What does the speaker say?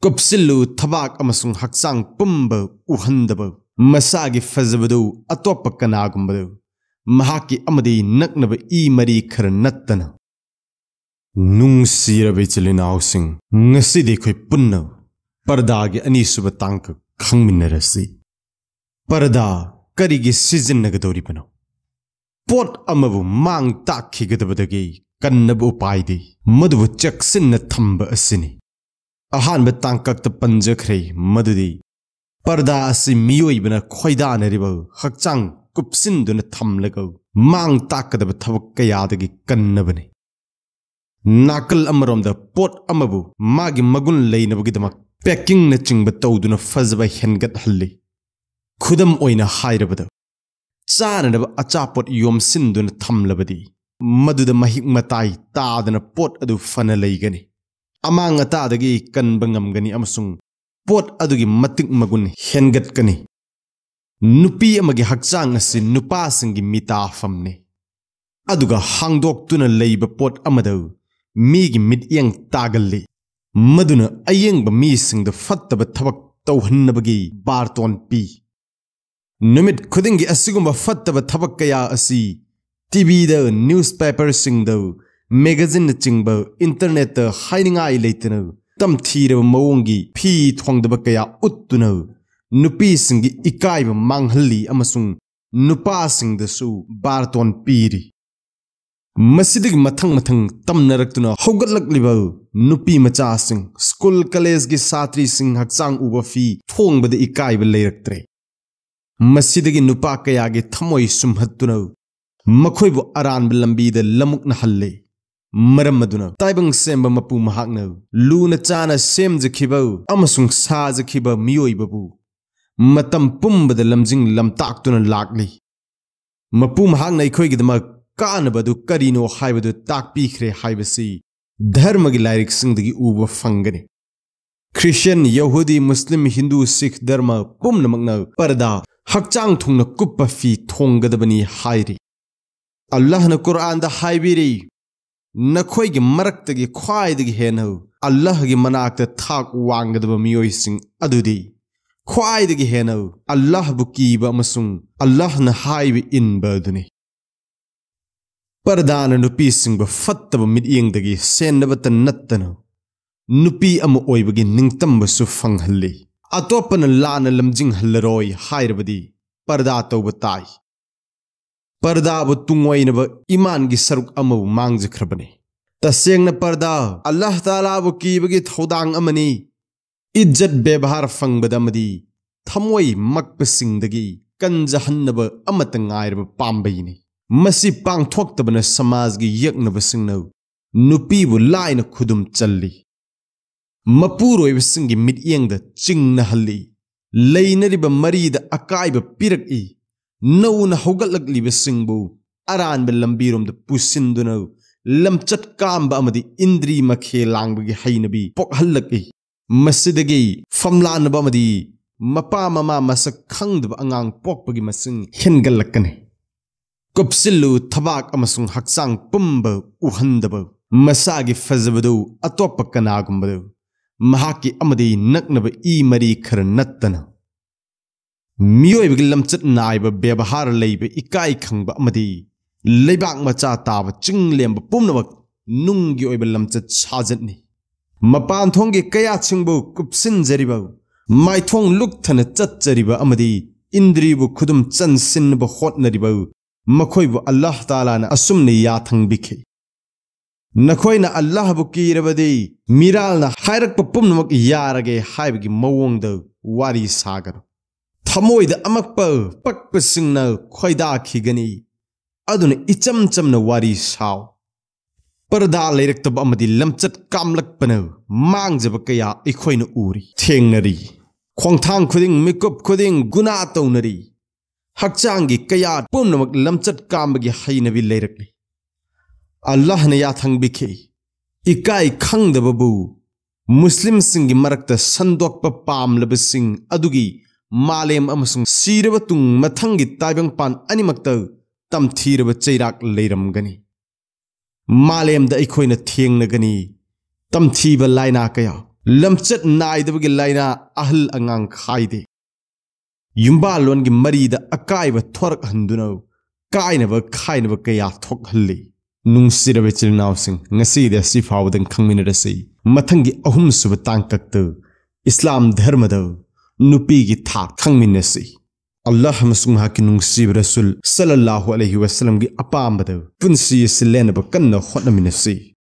Kupsilu tabak amasung haksang pumba uhandaba masagi fazabadu atopa kanagumbadu mahaki amadi naknaba I mari kharnattana nungsirabe chilinausing ngasidi khoi punna Pardah anisuba tangka khangminarasi Pardah Karigi Sijinagadoribano pot amabu mang takhigadabadagi kannabu upaidi madubu chaksinna thamba asini ahanba tangkakta panjakhre madudi Pardah asi miyoibana khoidanariba hakchang kupsinduna thamlaga mang takadaba thabak kayadagi kannabani nakal amaromda pot amabu magi magun leinabagidama packing na chingba tawduna fazaba hengat halli khudam oina hairabada chananaba achapot yomsinduna thamlabadi maduda mahik matai taadana pot adu fana leigani amang atadagi kanba ngamgani amasung pot adugi matik magun hengat kani nupi amagi hakchang asi nupa singi mitafamne aduga hangdoktuna leiba pot amadau migi midyang tagalli maduna ayengba misingda fattaba thabak tawhannabagi barton pi numit khudingi asigumba fattaba thabak kaya asi TV da newspaper singda magazine chingba internet da hainingai leitana tamthira mawongi phi thongdaba kaya uttuna nupi singi ikaiba manghalli amasung nupa singda su barton piri Masidig mathang tamnaraktuna hogatlakliba nupi macha sing school college gi satri sing hakchang uba fi thongbada ikaiba leiraktre masidagi nupa kaya gi thamoi sumhattuna makhoibu aranba lambida lamukna halle maramaduna taibang semba mapu mahakna luna chana semjakhiba amasung sajakhiba miyoibabu matam pumbada lamjing lamtaktuna lakli mapu mahakna ikhoigidamak kaanaba du karino haibadu takpikhre haibasi dharmagi Lairik singdagi uba fangani Christian Yahudi Muslim Hindu Sikh dharma pumnamakna Pardah hakchang thungna kuppa fi thonggadabani hairi Allah na Quran da haibiri nakhoigi maraktagi khwaidagi henau Allah gi manakta thak wanggadaba miyoi sing adudi khwaidagi henau Allah bu kiba amasung Allah na haibi inbaduni Pardah na nupi singba fattaba midyengdagi sennabata nattana nupi ama oibagi ningtamba su fanghalli atopana lana lamjing hallaroi hairabadi Pardah tawba tai Pardah bu tungoinaba iman gi saruk amabu mangjakhrabani tasengna Pardah Allah Taala bu kibagi thodang amani izzat bebhar fangbadamadi thamoi makpasingdagi kanjahannaba amata ngairaba pambaini Masi pang thoktabana samajgi yaknaba singnau nupibu laina khudum challi mapuroiba singi midyengda chingna halli leinariba marida akaiba piraki nauna hogatlakliba singbu aranba lambiromda pusinduna lamchat kamba amadi indri makhe langbagi hainabi pokhallaki masidagi famlanaba amadi mapa mama masak khangdaba angang pokpagi masing hengallakani Kupsilu tabak amasung haksang pumba uhandaba masagi fazabadu atopa kanagumbadu mahaki amadi naknaba I mari kharnattana miyoibagi lamchat naiba bebahar leiba ikai khangba amadi leibak macha taba chinglemba pumnabak nunggi oiba lamchat sajatni mapan thonggi kaya chingbu kupsinjariba maithong lukthana chatchariba amadi indribu khudum chansinba hotnariba Makhoibu Allah Taala na asumni yathang bikhe nakhoina Allah bu kirabadi miral na hairak papumnamak yarage haibagi mawongda wari sagar thamoida amakpa pakpasingna khoida khigani aduna icham chamna wari saw Pardah leiraktab amadi lamchat kamlakpana mangjaba kaya ikhoina uri thengnari khongthang khuding mikup khuding guna tawnari Hakchangi kaya pumnamak lamchat kambagi hainabi leirakli Allah na yathang bikhe ikai khangdababu Muslim singi marakta sandokpa pamlaba sing adugi malem amasung siraba tung mathangi taibang pan animakta tamthiraba cheirak leiramgani malem da ikhoina thengnagani tamthiba laina kaya lamchat naidabagi laina ahal angang khaide yumba longi marida akaiba thorak handuna kainaba khainaba kaya thok halli nungsirabe chilnausing ngasi de sifawdan khangminarasi mathangi ahum suba tangkaktu Islam dharmada nupi gi thak khangminasi Allah amasung mahaki nungsiba Rasool S.A.W.gi apaambada punsi lenba kanna hotnaminasi